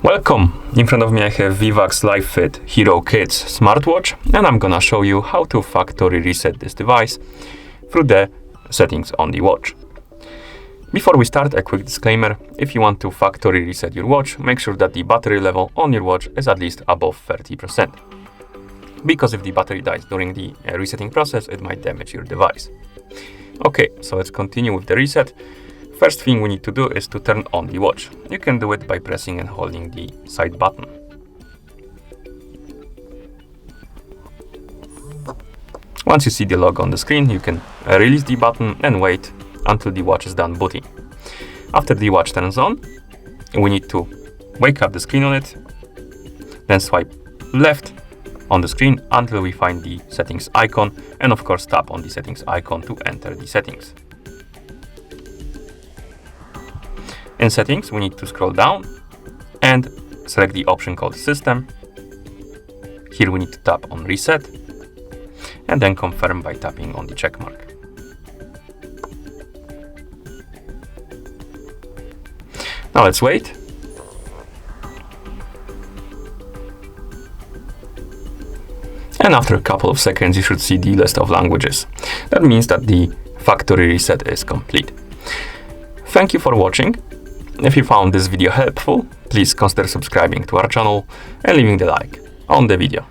Welcome! In front of me I have Vivax Lifit Hero Kids smartwatch, and I'm gonna show you how to factory reset this device through the settings on the watch. Before we start, a quick disclaimer: if you want to factory reset your watch, make sure that the battery level on your watch is at least above 30%. Because if the battery dies during the resetting process, it might damage your device. Okay, so let's continue with the reset. First thing we need to do is to turn on the watch. You can do it by pressing and holding the side button. Once you see the logo on the screen, you can release the button and wait until the watch is done booting. After the watch turns on, we need to wake up the screen on it, then swipe left on the screen until we find the settings icon, and of course tap on the settings icon to enter the settings. In settings, we need to scroll down and select the option called System. Here we need to tap on Reset and then confirm by tapping on the check mark. Now let's wait. And after a couple of seconds, you should see the list of languages. That means that the factory reset is complete. Thank you for watching. If you found this video helpful, please consider subscribing to our channel and leaving the like on the video.